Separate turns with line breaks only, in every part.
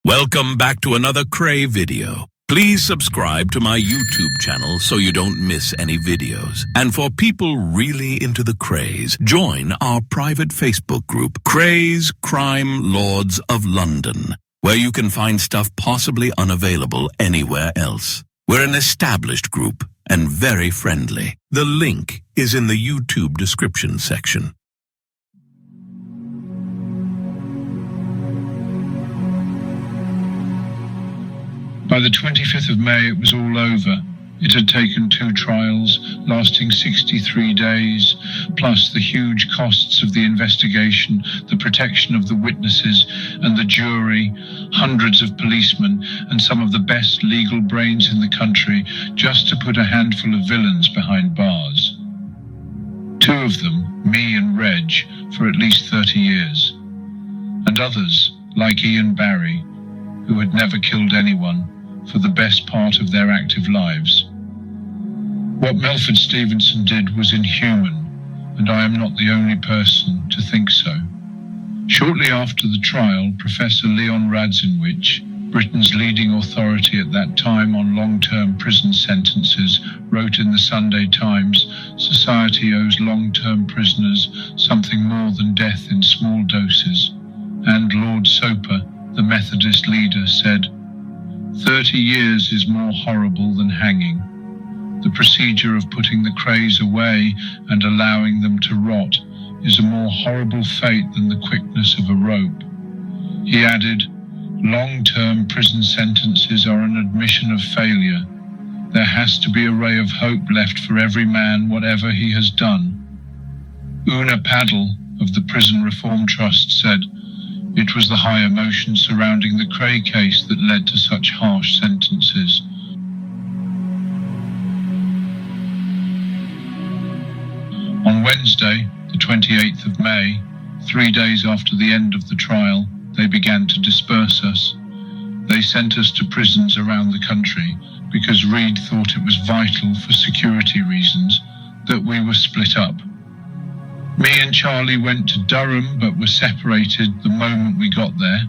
Welcome back to another Kray video. Please subscribe to my YouTube channel so you don't miss any videos. And for people really into the Krays, join our private Facebook group, Krays Crime Lords of London, where you can find stuff possibly unavailable anywhere else. We're an established group and very friendly. The link is in the YouTube description section.
By the 25th of May, it was all over. It had taken 2 trials, lasting 63 days, plus the huge costs of the investigation, the protection of the witnesses and the jury, hundreds of policemen, and some of the best legal brains in the country, just to put a handful of villains behind bars. 2 of them, me and Reg, for at least 30 years. And others, like Ian Barry, who had never killed anyone, for the best part of their active lives. What Melford Stevenson did was inhuman, and I am not the only person to think so. Shortly after the trial, Professor Leon Radzinwich, Britain's leading authority at that time on long-term prison sentences, wrote in the Sunday Times, "Society owes long-term prisoners something more than death in small doses." And Lord Soper, the Methodist leader, said, 30 years is more horrible than hanging. The procedure of putting the Krays away and allowing them to rot is a more horrible fate than the quickness of a rope. He added, long-term prison sentences are an admission of failure. There has to be a ray of hope left for every man, whatever he has done. Una Paddle of the Prison Reform Trust said, it was the high emotion surrounding the Kray case that led to such harsh sentences. On Wednesday, the 28th of May, 3 days after the end of the trial, they began to disperse us. They sent us to prisons around the country because Reed thought it was vital for security reasons that we were split up. Me and Charlie went to Durham but were separated the moment we got there.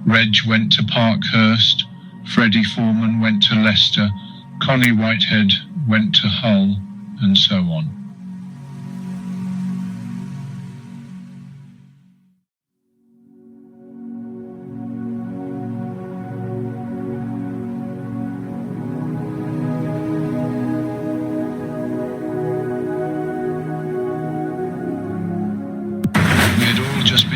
Reg went to Parkhurst, Freddie Foreman went to Leicester, Connie Whitehead went to Hull, and so on.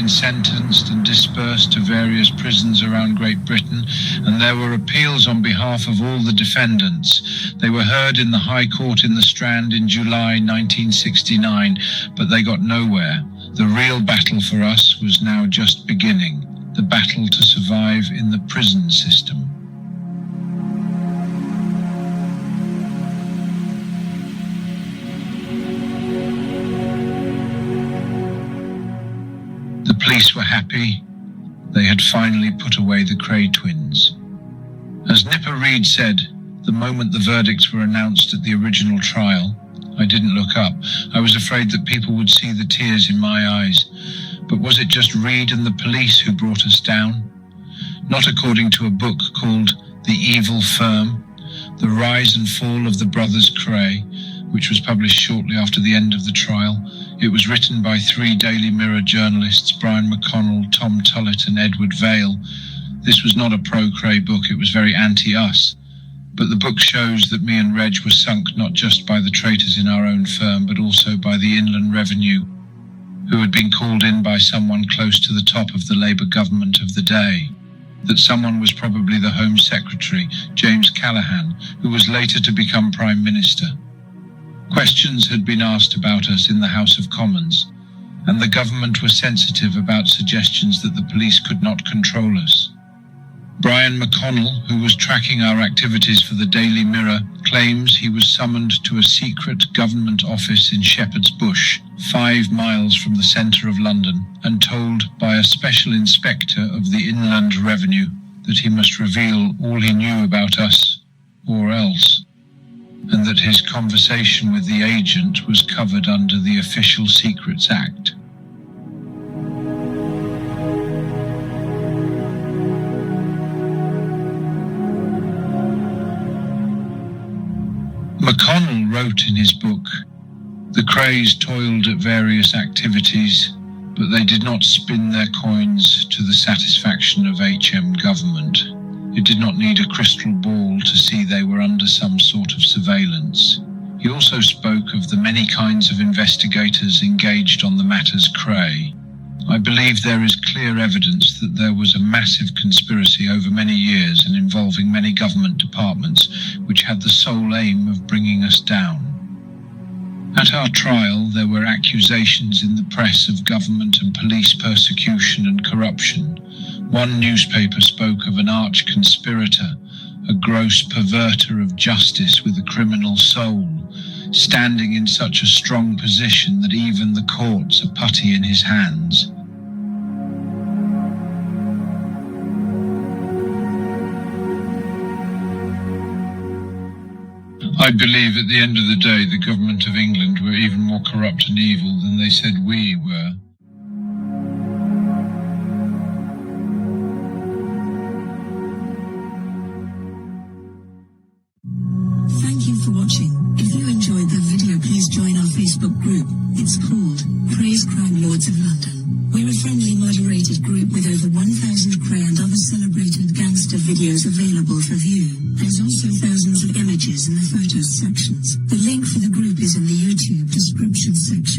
Sentenced and dispersed to various prisons around Great Britain, and there were appeals on behalf of all the defendants. They were heard in the High Court in the Strand in July 1969, but they got nowhere. The real battle for us was now just beginning, the battle to survive in the prison system. The police were happy. They had finally put away the Kray twins. As Nipper Reed said, the moment the verdicts were announced at the original trial, I didn't look up. I was afraid that people would see the tears in my eyes. But was it just Reed and the police who brought us down? Not according to a book called The Evil Firm, The Rise and Fall of the Brothers Kray, which was published shortly after the end of the trial. It was written by 3 Daily Mirror journalists, Brian McConnell, Tom Tullett and Edward Vale. This was not a pro-Kray book, it was very anti-us. But the book shows that me and Reg were sunk not just by the traitors in our own firm, but also by the Inland Revenue, who had been called in by someone close to the top of the Labour government of the day. That someone was probably the Home Secretary, James Callaghan, who was later to become Prime Minister. Questions had been asked about us in the House of Commons, and the government was sensitive about suggestions that the police could not control us. Brian McConnell, who was tracking our activities for the Daily Mirror, claims he was summoned to a secret government office in Shepherd's Bush, 5 miles from the centre of London, and told by a special inspector of the Inland Revenue that he must reveal all he knew about us, or else, and that his conversation with the agent was covered under the Official Secrets Act. wrote in his book, "The Krays toiled at various activities, but they did not spin their coins to the satisfaction of HM government. It did not need a crystal ball to see they were under some sort of surveillance." He also spoke of the many kinds of investigators engaged on the matters Kray. "I believe there is clear evidence that there was a massive conspiracy over many years and involving many government departments which had the sole aim of bringing us down. At our trial, there were accusations in the press of government and police persecution and corruption. One newspaper spoke of an arch-conspirator, a gross perverter of justice with a criminal soul, standing in such a strong position that even the courts are putty in his hands. I believe at the end of the day the government of England were even more corrupt and evil than they said we were.
Thank you for watching. If you enjoyed the video, please join our Facebook group. It's called Krays Crime Lords of London. We're a friendly moderated group with over 1,000 Kray and other celebrated gangster videos available for view. There's also thousands of images in the photos sections. The link for the group is in the YouTube description section.